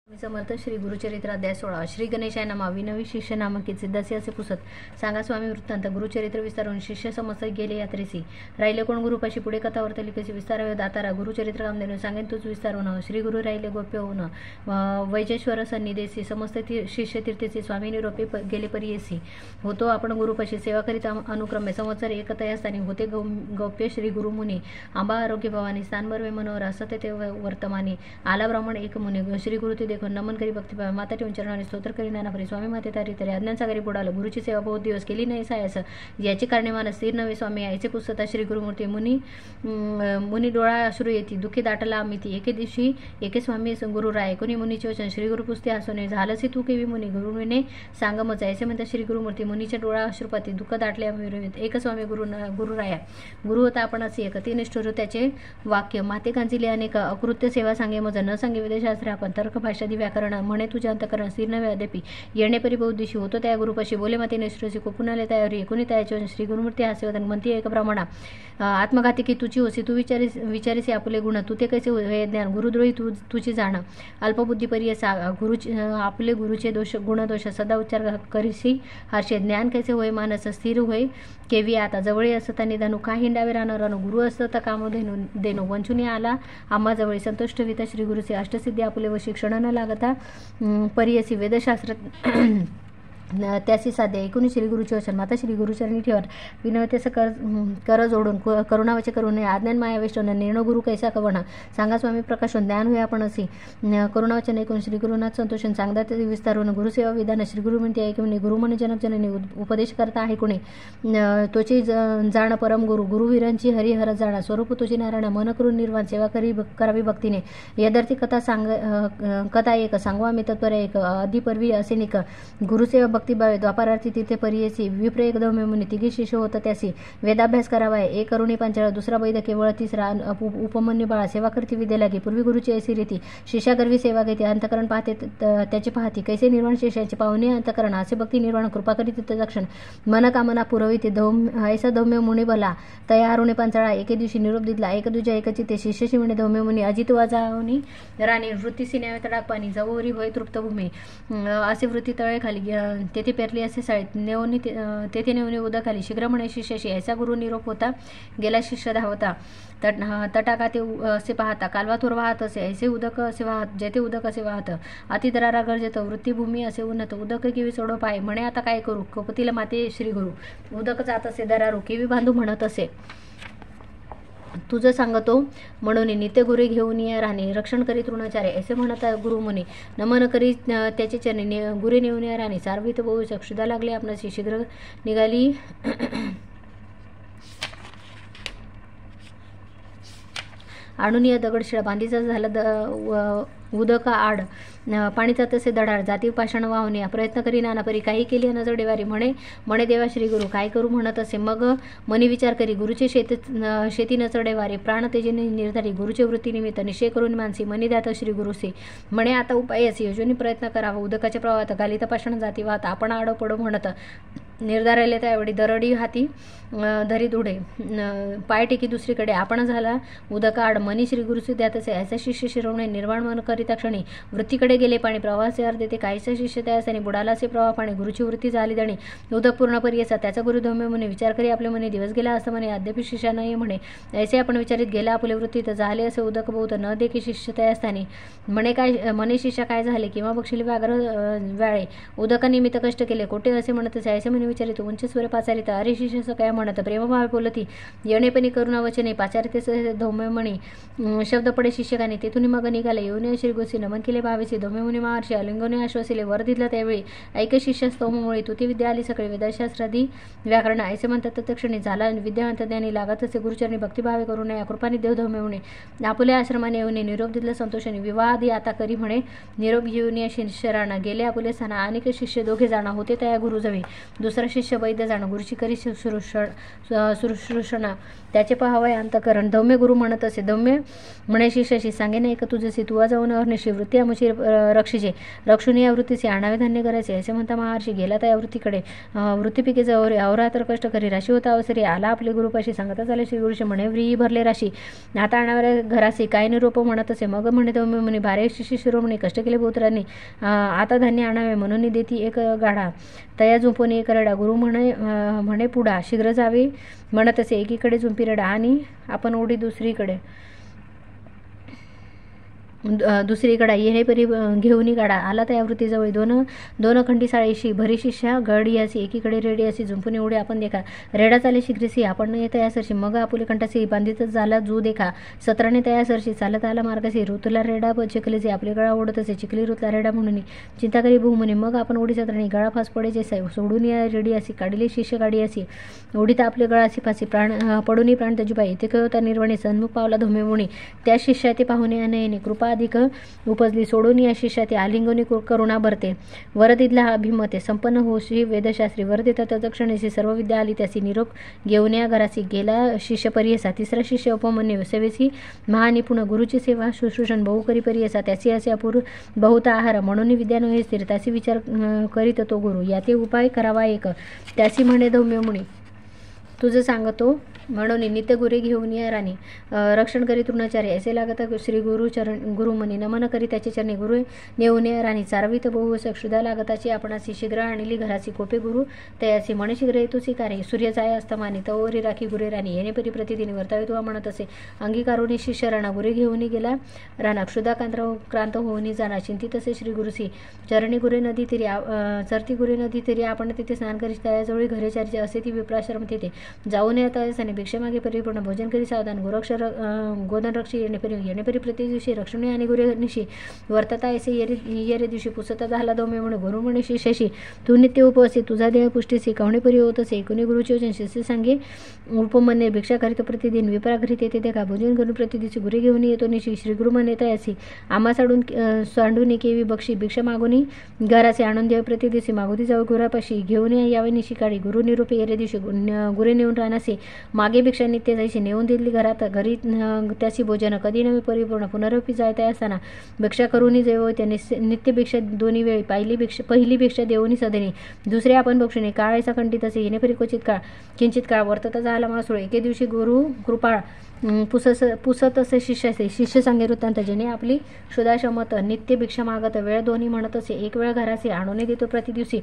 समर्थ श्री गुरुचरित्र अध्याय 16 श्री गणेशाय नमा विनवी शिष्य नामकीचे दसे असे पुसत सांगा स्वामी वृत्तांत गुरुचरित्र विस्तारून शिष्य समस्त गेले यात्रेसी राहिले कोण गुरुपाशी पुढे कथा वर्तली कशी विस्तारावे दातारा गुरुचरित्र कामधेनु सांगेन तूच विस्तारून श्री गुरु राहिले गोप्य होऊन वैजेश्वर सन्निधेसी समस्त शिष्य तीर्थेसी स्वामी निरोपे गेले परियेसी होतो आपण गुरुपाशी सेवा करीत अनुक्रमे संवत्सर एकतया स्थानी होते गौप्य श्री गुरु मुनी आंबा आरोग्य भवानी स्थान बर्वे मनोहर असते ते वर्तमानी आला ब्राह्मण एक मुनी श्री गुरु ते नमन करी भक्तिभाव माता ठेवून चरणाने स्तोत्र करी नानापरी स्वामी माते तारी तरी अज्ञानसागरी बुडालं गुरुची सेवा बहुत दिवस केली नाही सायास याची कारणे मान स्थिर नवे स्वामी यायचे पुस्तता श्री गुरुमूर्ती मुनी डोळा अश्रू येती दुःखी दाटला अमिती एके दिवशी एके स्वामी गुरु राय कोणी मुनीचे वचन श्री गुरु पुस्ते हसवणे झालंसी तू केवी मुनी गुरुने सांगमच यायचे म्हणतात श्री गुरुमूर्ती मुनीच्या डोळा अश्रुपाती दुःख दाटले एक स्वामी गुरु राया गुरु होता आपण असे एक तीन निष्ठुर त्याचे वाक्य माते कांचिले अनेक अकृत्य सेवा सांगे मज न सांगे वेदशास्त्र आपण तर्क भाषा व्याकरण म्हणे तुझ्या अंतकरण स्थिर नव्हे अद्यापी येणे परी बहुत दिवशी होतो त्या गुरुपाशी बोले माते निष्ठुरसी कोपुनाले तयारी एकुणी त्याचे श्री गुरुमूर्ती हास्यवदन म्हणती एक ब्राह्मणा आत्मघाती की तुझी होसी तू विचारिसे आपुले गुण तू ते कैसे हे ज्ञान गुरुद्रोही तुझी जाण अल्पबुद्धी परी आपले गुरुचे दोष गुणदोष सदा उच्चार करीसी हर्षे ज्ञान कैसे होय मानस स्थिर होय केवी आता जवळी असता निधानू का हिंडावे राहणार गुरु असता काम देणू वंचुनी आला आम्हा जवळी संतुष्ट विता श्री गुरुचे अष्टसिद्धी आपुले व शिक्षण न लागता परियसी वेदशास्त्र त्यासी साध्य एकूण श्री गुरुचे वचन माता श्री गुरुचरणी ठेवर विनवतेस कर जोडून करुणावचे करू नये आज्ञान माया वेष्टन निर्णय गुरु कैसा कवण सांगा स्वामी प्रकाशन ज्ञान होय आपण असे करुणावचन ऐकून श्री गुरुनाथ संतोषण सांगता ते विस्तारून गुरुसेवा विधान श्री गुरु म्हणते ऐकून गुरुमन जनकजननी उपदेश करता आहे कोणी तोची जाण परम गुरुवीरांची हरिहर जाणा स्वरूप तुझी नारायण मन करून निर्वाण सेवा करावी भक्तीने यदर्थी कथा एक सांगवा मी तत्पर एक आदिपर्वी असे निक गुरुसेवा भक्तिभावे द्वापारार्थी तिथे परियेसी विप्र एक दौम्य मुनी तिघी शिष्य होता त्यासी वेदाभ्यास करावा एक करुणी पांचाळ दुसरा वैद केवळ तिसरा उपमन्यू बाळा सेवा करती विद्या लागे पूर्वी गुरुची ऐसी रीती शिष्यागर्वी सेवा घेते अंतकरण पाहते त्याची पाहती कैसे निर्वाण शिष्याचे पाहुणे अंतकरण असे भक्ती निर्वाण कृपा करीत तत्क्षण मन कामना पुरविते ऐसा दौम्य मुनी बला तया अरुणी पांचाळा एके दिवशी निरोप दिला एक दुजा एकची ते शिष्यशी म्हणे दौम्य मुनी अजित वाजावणी राणी वृत्तीसी न्याय तडाक पाणी जवोरी होय तृप्तभूमी असे वृत्ती तळे खाली तेथे पेरली असे साळीत नेवणी तेथे नेवणी उदक आली शीघ्र म्हणे शिष्याशी ऐसा गुरु निरोप होता गेला शिष्य धावता तटाका ते असे पाहता कालवा थोर वाहत असे ऐसे उदक असे वाहत जेथे उदक असे वाहत अतिदरारा गरजेत वृत्तीभूमी असे उन्नत उदक किवी सोडो पाय म्हणे आता काय करू कपतीला माते श्री गुरु उदक जात असे दरारू किवी बांधू म्हणत असे तुझं सांगतो म्हणून नित्य गुरे घेऊन या राणी रक्षण करीत ऋणाचार्य असे म्हणत गुरुमुनी नमन करी त्याचे चरणी गुरे नेऊन या राणी सार्वित बहु चक्षुदा लागले आपणाशी शीघ्र निघाली आणून या दगडशिळा बांधीचा झाला उदक आड पाणीचा तसे दडाळ जाती पाषाण वाहून प्रयत्न करी नानापरी काही केली नजर डेवारी म्हणे देवा श्री गुरु काय करू म्हणत असे मग मनी विचार करी गुरुचे शेती न चढेवारी प्राण तेजेने निर्धारी गुरुचे वृत्तीनिमित्त निश्चय करून मानसी मनी द्यात श्री गुरुसे म्हणे आता उपाय असे योजनी प्रयत्न करावा उदकाच्या प्रवाहात घालित पाषाण जाती वाहत आपण आडो पडो म्हणत निर्धार आले त्यावेळी दरडी हाती धरी उडे पाय टेकी दुसरीकडे आपण झाला उदक आड मनी श्री गुरुसे द्यात असे ऐसा शिष्य शिरवणे निर्वाण मन करिता क्षणी वृत्तीकडे गेले पाणी प्रवाहाचे अर्ध ते काहीसा शिष्य त्याने बुडाला असे प्रवाह पाणी गुरुची वृत्ती झाली दणी उदक पूर्ण परियसा त्याचा गुरु धौम्य म्हणे विचार करी आपले म्हणे दिवस गेला असं म्हणे अद्याप शिष्या नाही म्हणे ऐसे आपण विचारित गेला आपले वृत्तीत झाले असे उदक बहुत न देखी शिष्य त्यास्थानी म्हणे काय म्हणे शिष्या काय झाले किंवा बक्षिले व्याघ्र व्याळे उदकानिमित्त कष्ट केले कोठे असे म्हणत असे ऐसे म्हणे विचारित उंच स्वर पाचारित अरे शिष्य काय म्हणत प्रेमभाव बोलती येणेपणी करुणा वचने पाचारिते धौम्य म्हणे शब्द पडे शिक्षकाने तेथून मग निघाले येऊन श्री गुरुसी नमन केले भावेचे धौम्य मुनी महर्षी अलिंगने आश्वासिले वर दिला त्यावेळी ऐक शिष्य स्तोममुळे तुती विद्या आली सगळे वेदशास्त्रादी व्याकरण ऐसे म्हणतात तत्क्षणी झाला विद्यावंत ज्ञानी लागत असे गुरुचरणी भक्तिभावे करू नये कृपाने देव धौम्य म्हणे आपुल्या आश्रमाने येऊन निरोप दिला संतोषाने विवाह आधी आता करी म्हणे निरोप घेऊन या शिष्यरांना गेले आपुले स्थाना अनेक शिष्य दोघे जाणा होते त्या गुरुजवळ दुसरे दुसरा शिष्य वैद्य जाणं गुरुची करी शुश्रूषणा त्याचे पहावय अंतकरण. धौम्य गुरु म्हणत असे धौम्य म्हणे शिष्याशी सांगे नाही का तुझेसी तुवा जाऊन अहर्निशी वृत्ती आमुची रक्षीचे रक्षुनी या वृत्तीचे आणावे धान्य करायचे असे म्हणता महर्षी गेला त्या वृत्तीकडे. वृत्ती पिकेचे अवरात्र कष्ट करी राशी होता अवसरी आला आपले गुरुपाशी सांगता चाले श्री गुरुशी म्हणे व्री भरले राशी आता आणणाऱ्या घरासी काय निरोप म्हणत असे. मग म्हणे धौम्य म्हणे भारे शिष्य शिरोमणी कष्ट केले बहुतरांनी आता धान्य आणावे म्हणून देती एक गाढा तया झुंपून एक रडा. गुरु म्हणे पुढा शीघ्र जावे म्हणत असे एकीकडे झुंपी रडा आणि आपण उडी दुसरीकडे येणे परी घेऊन गाडा. आला त्या वृत्तीजवळ दोन खंडी साळीशी भरी शिष्या गडी असी एकीकडे रेडी असी झुंपून उडे आपण देखा रेडा चाले शीघ्रसी आपण येत यासरशी मग आपुले कंठासी बांधितच झाला जू देखा सत्राने तयासरशी चालत आला मार्गाशी ऋतूला रेडा चिखलीचे आपले गळा ओढत असे चिखली ऋतला रेडा म्हणून चिंता करी भू म्हणे. मग आपण उडी सत्राने गळा फास पडेचे सोडून या रेडी असी काढली शिष्य गाडी असी उडीत आपले गळासी फासी प्राण पडूनी प्राण त्याची पायी ते कळता निर्वाणी सन्मुख पावला धोमे मुनी त्या शिष्या ते पाहुणे अनयने कृपा अधिक उपजली सोडून या शिष्या ते आलिंगनी करुणा भरते वरदितला अभिमते संपन्न होशी वेदशास्त्री वरदिता तत्क्षणेशी सर्व विद्या आली त्यासी निरोप घेऊन या घरासी गेला शिष्य परियसा. तिसरा शिष्य उपमन्य सेवेसी महानिपुण गुरुची सेवा शुश्रूषण बहुकरी परियसा त्याची असे अपूर्व बहुत आहार म्हणून विद्या नव्हे स्थिर त्याची विचार करीत तो गुरु याते उपाय करावा एक त्याची म्हणे धौम्य मुनी तुझं सांगतो म्हणून नित्य गुरे घेऊन या राणी रक्षण करी तृणाचार्य ऐसे लागत श्री गुरु म्हणी नमन करी त्याचे चरणी गुरु नेऊन या राणी चारवित बहु क्षुधा लागताची आपणाची शीघ्र आणली घराची कोपे गुरु तयाची म्हणे शीघ्र येतोसी कार्य सूर्य जाय अस्तमानी तवरी राखी गुरे राणी येणे परी प्रतिदिनी वर्तावे तुवा म्हणत असे अंगीकारोनी शिष्य राणा गुरे घेऊन गेला राणा क्षुधा क्रांत होऊन जाणार चिंतित असे श्री गुरुसी चरणी गुरे नदी तिरी चरती गुरे नदी तिरी आपण तिथे स्नान करी तयाजवळी घरे चारचे असे ती विप्राश्रम तिथे जाऊन येत आणि भिक्षा मागे परिपूर्ण भोजन करी सावधान गोरक्षर गोधन रक्षी येणेपरी प्रति दिवशी रक्षणे आणि गुरे निशी वर्तता ऐसे येरे दिवशी पुसता झाला धोमे म्हणे गुरु म्हणे शिष्याशी तू नित्य उपवसी तुझा देह पुष्टीसी कवणे परी होत असे कोणी गुरुची वचन शिष्य सांगे उपमन्य भिक्षा करीत प्रतिदिन विपरा घरीत येते देखा भोजन करून प्रतिदिवशी गुरे घेऊन येतो निशी श्री गुरु म्हणे तयासी आम्हा सांडून केवी बक्षी भिक्षा मागुनी घराचे आणून द्यावे प्रतिदिवशी मागुती जाऊ गुरापाशी घेऊन यावे निशी काढी गुरु निरोपे येरे दिवशी गुरे नेऊन राहणासे मागे भिक्षा नित्य जायची नेऊन दिली घरात घरी त्याची भोजन कधी नव्हे परिपूर्ण पुनरपी जायता असताना भिक्षा करूनही जेव त्याने नित्य भिक्षा दोन्ही वेळी पहिली भिक्षा देऊनी सदनी दुसरे आपण बक्षिणे काळायचा खंडित असे येणे परी किंचित काळ वर्तता झाला मासुळे एके दिवशी गुरु कृपाळ पुसत असे शिष्य सांगे वृत्तांत जेणे आपली क्षुधाशमत नित्य भिक्षा मागत वेळ दोन्ही म्हणत असे एक वेळ घराचे आणून देतो प्रतिदिवशी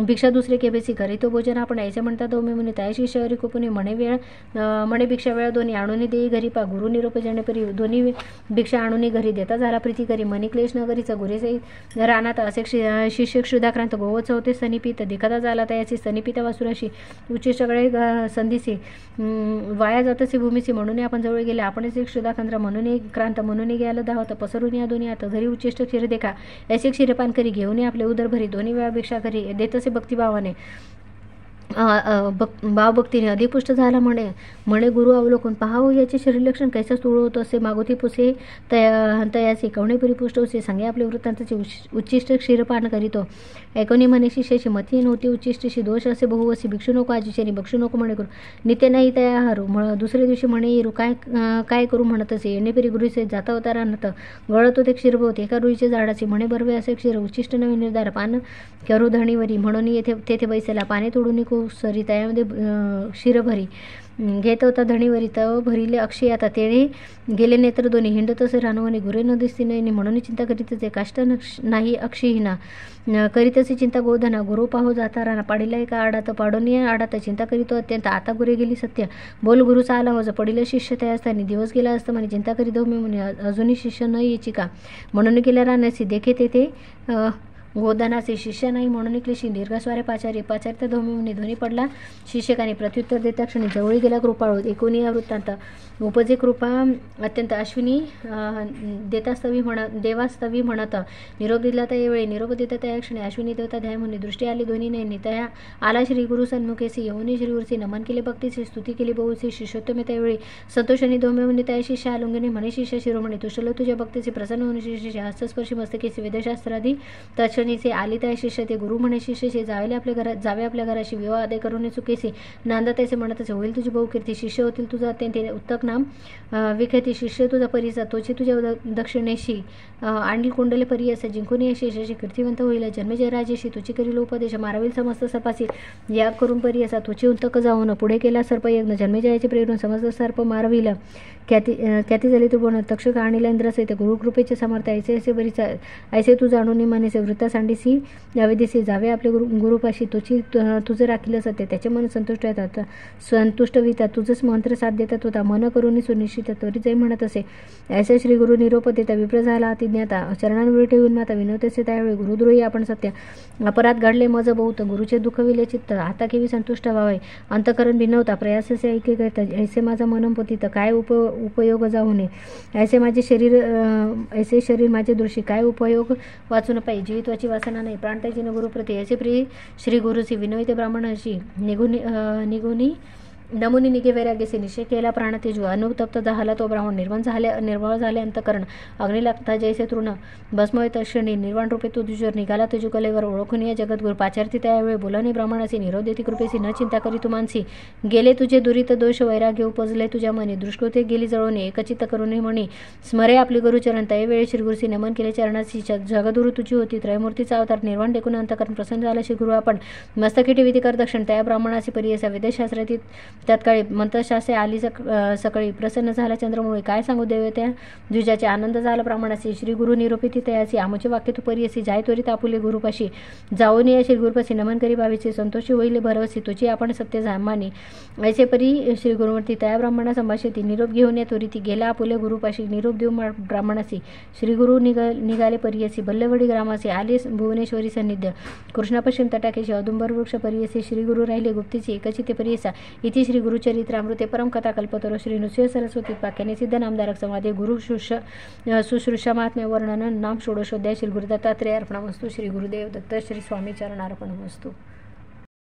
भिक्षा दुसरे केबेसी घरी तो भोजन आपण यायचे म्हणतात दोमे म्हणे त्या शिष्य हरी कुपुनी म्हणे भिक्षा वेळ दोन्ही आणून देई घरी पा गुरु निरोप जेणेपरी दोन्ही भिक्षा आणून घरी देता झाला प्रीती करी मनी क्लेश नगरीचा गुरेसे रानात असे शिष्य क्षुधाक्रांत गोवच होते सनिपित दिखता झाला त्याची सनिपित वासुराशी उच्चिष्टकडे संधीसी वाया जातसी भूमीसी म्हणून आपण जवळ गेले आपणच एक क्षुधाकांद्र म्हणून एक क्रांत म्हणून गेलं धावत पसरून या दोन्ही आता घरी उच्चिष्ट क्षीर देखा ऐसे क्षीरपान करी घेऊन आपले उदर भरी दोन्ही वेळा भिक्षा करी देत असे भक्तिभावाने भावभक्तीने अधिपुष्ट झाला म्हणे गुरु अवलोकन पहावं याचे शरीर लक्षण कैसा स्थूळ होत असे मागोती पुसे तयाचे कवणे परिपुष्ट होते सांगे आपले वृत्तांताचे उच्चिष्ट क्षीरपान करीतो ऐकोनी म्हणे शिष्याची मती नव्हती उच्चिष्टशी दोष असे बहु असे भिक्षू नको आजीशेनी बक्षू नको म्हणे गुरु नित्य नाही तया हरू दुसऱ्या दिवशी म्हणे येरू काय करू म्हणत असे येणेपरी गुरुचे जाता होता राहत गळत होते क्षीरभोवते एका रुईचे झाडाचे म्हणे बरवे असे क्षीर उच्चिष्ट नवी निर्धार पान करू धणीवरी म्हणून तेथे बैसेला पाने तोडून सरी त्यामध्ये क्षीरभरी घेत होता धणीवरी तव भरिले अक्षय आता तेणे गेले नेत्र दोन्ही हिंडत असे रानवणे गुरे न दिसती नाही म्हणून चिंता करीत असे काष्ट नाही अक्षयहीना करीत असे चिंता गोधना गुरु पाहो जाता राणा पाडीला एका आडात पाडून आडात चिंता करीतो अत्यंत आता गुरे गेली सत्य बोल गुरुचा आला होता पडिले शिष्य त्या असताना दिवस गेला असता म्हणे चिंता करीत मी म्हणे अजूनही शिष्य न यायची का म्हणून गेल्या राहण्याची देखे तेथे गोदानाचे शिष्य नाही म्हणून क्लेशी दीर्घस्वारे पाचार्य धोमी म्हणे ध्वनी पडला शिष्यकाने प्रत्युत्तर देता क्षणी जवळी गेला कृपाळू एकोणी या वृत्तांत उपजे कृपा अत्यंत अश्विनी देवास्तवी म्हणत निरोप दिला त्यावेळी निरोप देता त्या क्षणी अश्विनी देवता ध्याय म्हणे दृष्टी आली दोन्ही नाही तया आला श्री गुरु सन्मुखेसी येऊनी श्री गुरुची नमन केले भक्तीची स्तुती केली बहुची शिष्योत्तमे त्यावेळी संतोषाने धोमे म्हणे त्या शिष्य आलुंगिनी म्हणे शिष्य शिरोमणे तुषलो तुझ्या भक्तीचे प्रसन्न होणे शिष्य हस्तस्पर्शी मस्तकेसी वेदशास्त्रादी तत्क्षणी निसे आली त्या शिष्य ते गुरु म्हणे शिष्यशी जावे आपल्या घराशी विवाह आदे करून चुकेसी नांदत असे म्हणत असे होईल तुझी बहुकीर्ती शिष्य होतील तुझा अत्यंत उत्तक नाम विख्याती शिष्य तुझा परिसा तोची तुझ्या दक्षिणेशी आणली कुंडले परी असा जिंकून या शिष्याशी कीर्तिवंत होईल जन्मजय राजेशी तुझी करील उपदेश मारावील समस्त सर्पासी याग करून परी असा तुझी उंतक जाऊन पुढे केला सर्पयज्ञ जन्मजयाचे प्रेरून समस्त सर्प मारविला ख्याती झाली तू बोन तक्षक आणीला इंद्रसे ते गुरुकृपेचे समर्थ ऐसे बरीच ऐसे तू जाणून मानेसे वृत्ता सांडीसी यावेदेसी जावे आपले गुरुपाशी तुझं राखील सत्य त्याचे मन संतुष्ट येतात संतुष्ट वितात तुझंच मंत्र साथ देतात होता मन करून सुनिश्चित त्वरित जाई म्हणत असे ऐसे श्री गुरु निरोप देता विप्र झाला अतिज्ञाता चरणांवर ठेवून माता विनवतेसे त्यावेळी गुरुद्रोही आपण सत्य अपराध घडले मज बहुत गुरुचे दुःख विले चित्त आता केवी संतुष्ट व्हावे अंतकरण भिन्नवता प्रयाससे ऐके करता ऐसे माझा मनम पोतीत काय उपयोग जाऊ नये ऐसे शरीर माझे दृष्टी काय उपयोग वाचून पाहिजे जीवित्वाची वासना नाही प्राणताची न गुरुप्रती ऐसे प्रिय श्री गुरुसी विनविते ब्राह्मणाशी निगुनी नमुनी निगे वैराग्यसे निश्चय केला प्राण तेजू अनुतप्त झाला तो ब्राह्मण निर्मळ झाले अंतकरण अग्नी लागता जैसे तृण भस्मय तक्षणी निर्वाण रूपे तो दुजोर निघाला तुझू कलेवर ओळखून या जगद्गुरु पाचारती त्यावेळी बोलानी ब्राह्मणासी निरोदेती कृपेसी न चिंता करी तू मानसी गेले तुझे दुरित दोष वैराग्य उपजले तुझ्या मनी दृष्कृते गेली जळून एकचित्त करून म्हणी स्मरे आपले गुरुचरण त्यावेळी श्रीगुरुसी नमन केले चरणाची जगद्गुरु तुझी होती त्रयमूर्तीचा अवतार निर्वाण टेकून अंतकरण प्रसन्न झाला श्रीगुरु आपण मस्तकिटी विधी कर दक्षिण त्या ब्राह्मणासी परियसा विदेशाश्रती तत्काळी मंत्रशास्त्रे आली सकाळी प्रसन्न झाला चंद्रमुळे काय सांगू देवे त्या जुजाचे आनंद झाला ब्राह्मणाशी श्री गुरु निरोपिती तयासी आमचे वाक्य तू परियसी जाय त्वरित आपुले गुरुपाशी जाऊन या श्री गुरुपाशी नमन करी भावीचे संतोषी होईल भरवसी तुझी आपण सत्य मानी ऐसे परी श्री गुरुमूर्ती तया ब्राह्मणा संभाषिती निरोप घेऊन या त्वरिती गेला आपुले गुरुपाशी निरोप देऊ ब्राह्मणासी श्री गुरु निघाले परियसी बल्लवडी ग्रामासी आले भुवनेश्वरी सन्निध्य कृष्णापश्चिम तटाकेशी औदुंबर वृक्ष परियसी श्री गुरु राहिले गुप्तीची एकचिते परियसा इति श्री गुरुचरित्रामृते परम कथा कल्पतरो श्री नृसिंह सरस्वती पाख्याने सिद्ध नामधारक संवादे गुरु शुश्रूषा महात्म्य वर्णन नाम षोडशोध्याय श्री गुरुदत्तात्रेय अर्पणमस्तु श्री गुरुदेव दत्त श्री स्वामी चरणार्पणमस्तु।